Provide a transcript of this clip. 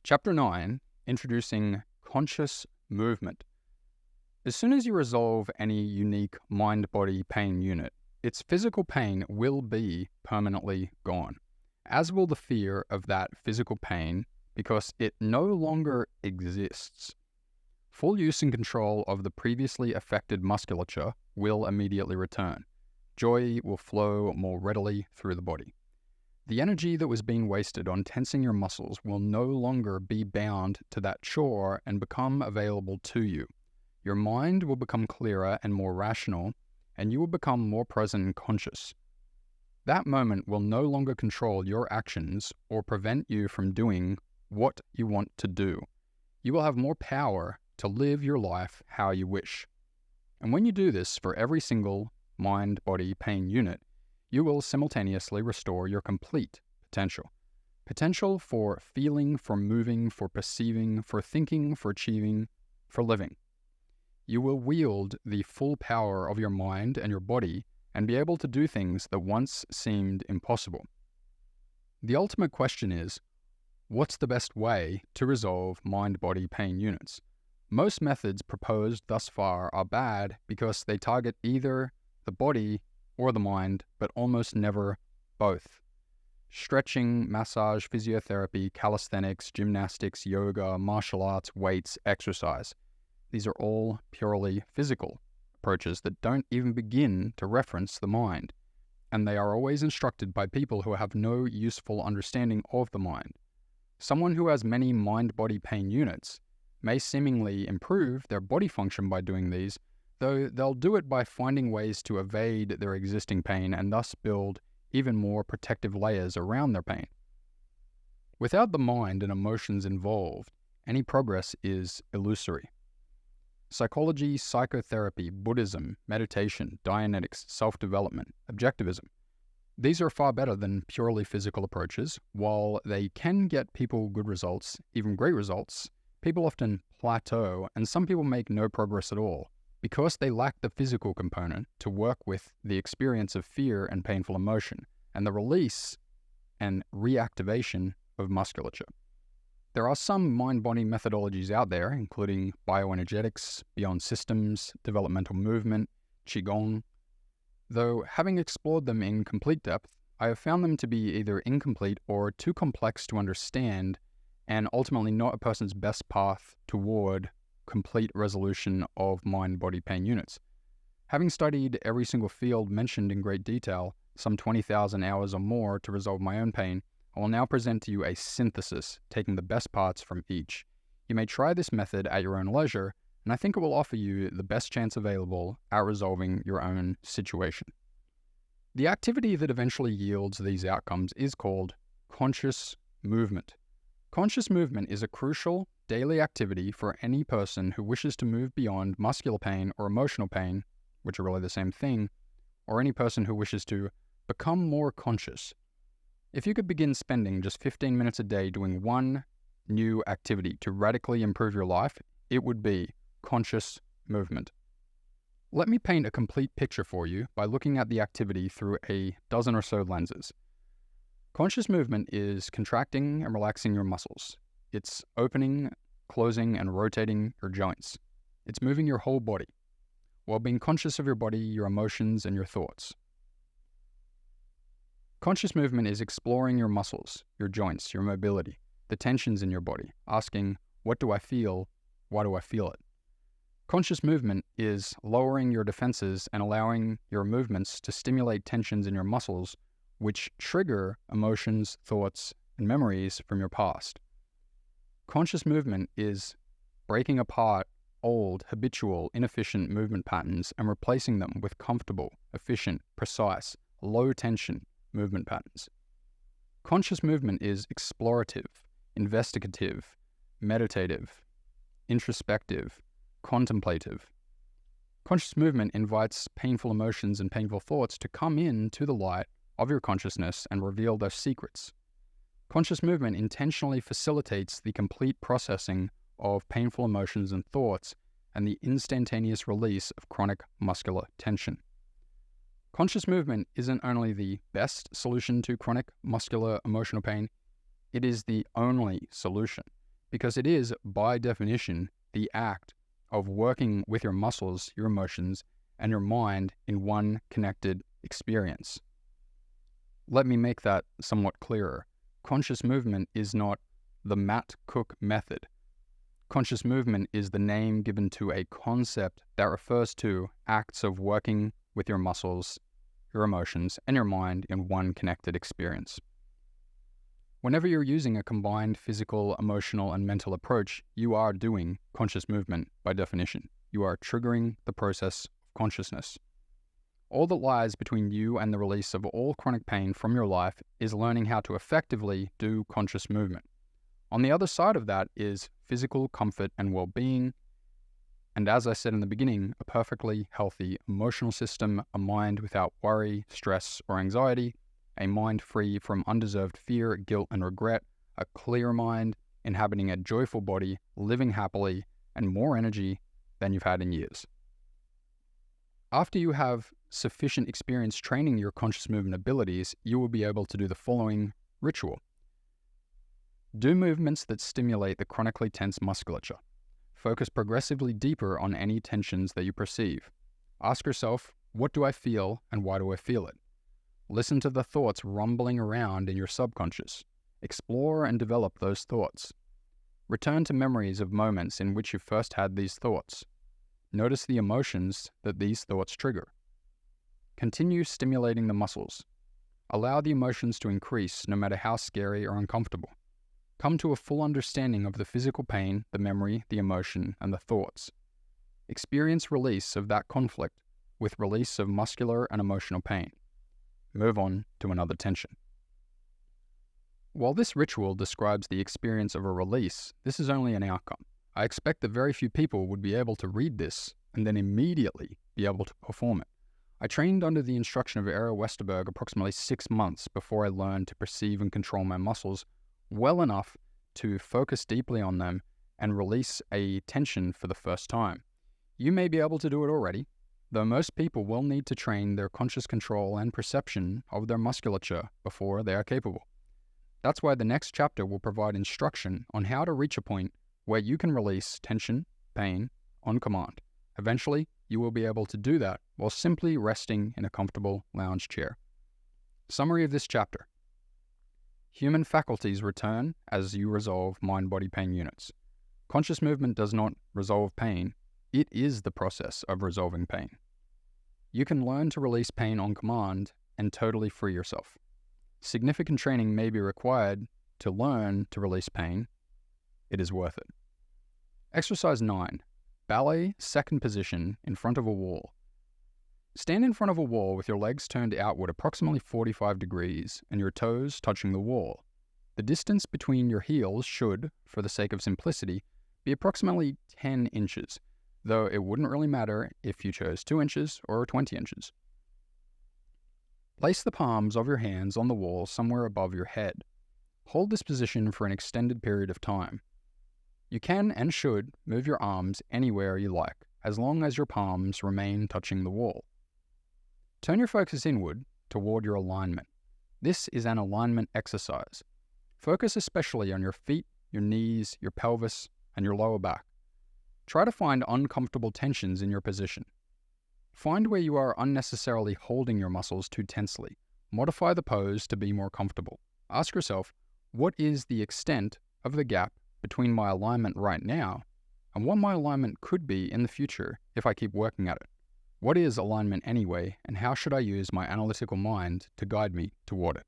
Chapter 9, Introducing Conscious Movement. As soon as you resolve any unique mind-body pain unit, its physical pain will be permanently gone, as will the fear of that physical pain because it no longer exists. Full use and control of the previously affected musculature will immediately return. Joy will flow more readily through the body. The energy that was being wasted on tensing your muscles will no longer be bound to that chore and become available to you. Your mind will become clearer and more rational, and you will become more present and conscious. That moment will no longer control your actions or prevent you from doing what you want to do. You will have more power to live your life how you wish. And when you do this for every single mind-body pain unit, you will simultaneously restore your complete potential. Potential for feeling, for moving, for perceiving, for thinking, for achieving, for living. You will wield the full power of your mind and your body and be able to do things that once seemed impossible. The ultimate question is, what's the best way to resolve mind-body pain units? Most methods proposed thus far are bad because they target either the body or the mind, but almost never both. Stretching, massage, physiotherapy, calisthenics, gymnastics, yoga, martial arts, weights, exercise. These are all purely physical approaches that don't even begin to reference the mind, and they are always instructed by people who have no useful understanding of the mind. Someone who has many mind-body pain units may seemingly improve their body function by doing these, though they'll do it by finding ways to evade their existing pain and thus build even more protective layers around their pain. Without the mind and emotions involved, any progress is illusory. Psychology, psychotherapy, Buddhism, meditation, Dianetics, self-development, objectivism. These are far better than purely physical approaches. While they can get people good results, even great results, people often plateau and some people make no progress at all, because they lack the physical component to work with the experience of fear and painful emotion, and the release and reactivation of musculature. There are some mind-body methodologies out there, including bioenergetics, beyond systems, developmental movement, Qigong. Though having explored them in complete depth, I have found them to be either incomplete or too complex to understand, and ultimately not a person's best path toward complete resolution of mind-body pain units. Having studied every single field mentioned in great detail, some 20,000 hours or more to resolve my own pain, I will now present to you a synthesis, taking the best parts from each. You may try this method at your own leisure, and I think it will offer you the best chance available at resolving your own situation. The activity that eventually yields these outcomes is called conscious movement. Conscious movement is a crucial daily activity for any person who wishes to move beyond muscular pain or emotional pain, which are really the same thing, or any person who wishes to become more conscious. If you could begin spending just 15 minutes a day doing one new activity to radically improve your life, it would be conscious movement. Let me paint a complete picture for you by looking at the activity through a dozen or so lenses. Conscious movement is contracting and relaxing your muscles. It's opening, closing, and rotating your joints. It's moving your whole body, while being conscious of your body, your emotions, and your thoughts. Conscious movement is exploring your muscles, your joints, your mobility, the tensions in your body, asking, what do I feel? Why do I feel it? Conscious movement is lowering your defenses and allowing your movements to stimulate tensions in your muscles, which trigger emotions, thoughts, and memories from your past. Conscious movement is breaking apart old, habitual, inefficient movement patterns and replacing them with comfortable, efficient, precise, low-tension movement patterns. Conscious movement is explorative, investigative, meditative, introspective, contemplative. Conscious movement invites painful emotions and painful thoughts to come into the light of your consciousness and reveal their secrets. Conscious movement intentionally facilitates the complete processing of painful emotions and thoughts and the instantaneous release of chronic muscular tension. Conscious movement isn't only the best solution to chronic muscular emotional pain, it is the only solution. because it is, by definition, the act of working with your muscles, your emotions, and your mind in one connected experience. Let me make that somewhat clearer. Conscious movement is not the Matt Cook method. Conscious movement is the name given to a concept that refers to acts of working with your muscles, your emotions, and your mind in one connected experience. Whenever you're using a combined physical, emotional, and mental approach, you are doing conscious movement by definition. You are triggering the process of consciousness. All that lies between you and the release of all chronic pain from your life is learning how to effectively do conscious movement. On the other side of that is physical comfort and well-being, and as I said in the beginning, a perfectly healthy emotional system, a mind without worry, stress, or anxiety, a mind free from undeserved fear, guilt, and regret, a clear mind, inhabiting a joyful body, living happily, and more energy than you've had in years. After you have sufficient experience training your conscious movement abilities, you will be able to do the following ritual. Do movements that stimulate the chronically tense musculature. Focus progressively deeper on any tensions that you perceive. Ask yourself, what do I feel and why do I feel it? Listen to the thoughts rumbling around in your subconscious. Explore and develop those thoughts. Return to memories of moments in which you first had these thoughts. Notice the emotions that these thoughts trigger. Continue stimulating the muscles. Allow the emotions to increase no matter how scary or uncomfortable. Come to a full understanding of the physical pain, the memory, the emotion, and the thoughts. Experience release of that conflict with release of muscular and emotional pain. Move on to another tension. While this ritual describes the experience of a release, this is only an outcome. I expect that very few people would be able to read this and then immediately be able to perform it. I trained under the instruction of Errol Westerberg approximately 6 months before I learned to perceive and control my muscles well enough to focus deeply on them and release a tension for the first time. You may be able to do it already, though most people will need to train their conscious control and perception of their musculature before they are capable. That's why the next chapter will provide instruction on how to reach a point where you can release tension, pain, on command. Eventually, you will be able to do that while simply resting in a comfortable lounge chair. Summary of this chapter. Human faculties return as you resolve mind-body pain units. Conscious movement does not resolve pain. It is the process of resolving pain. You can learn to release pain on command and totally free yourself. Significant training may be required to learn to release pain. It is worth it. Exercise 9. Ballet second position in front of a wall. Stand in front of a wall with your legs turned outward approximately 45 degrees and your toes touching the wall. The distance between your heels should, for the sake of simplicity, be approximately 10 inches, though it wouldn't really matter if you chose 2 inches or 20 inches. Place the palms of your hands on the wall somewhere above your head. Hold this position for an extended period of time. You can and should move your arms anywhere you like, as long as your palms remain touching the wall. Turn your focus inward toward your alignment. This is an alignment exercise. Focus especially on your feet, your knees, your pelvis, and your lower back. Try to find uncomfortable tensions in your position. Find where you are unnecessarily holding your muscles too tensely. Modify the pose to be more comfortable. Ask yourself, what is the extent of the gap between my alignment right now and what my alignment could be in the future if I keep working at it? What is alignment anyway, and how should I use my analytical mind to guide me toward it?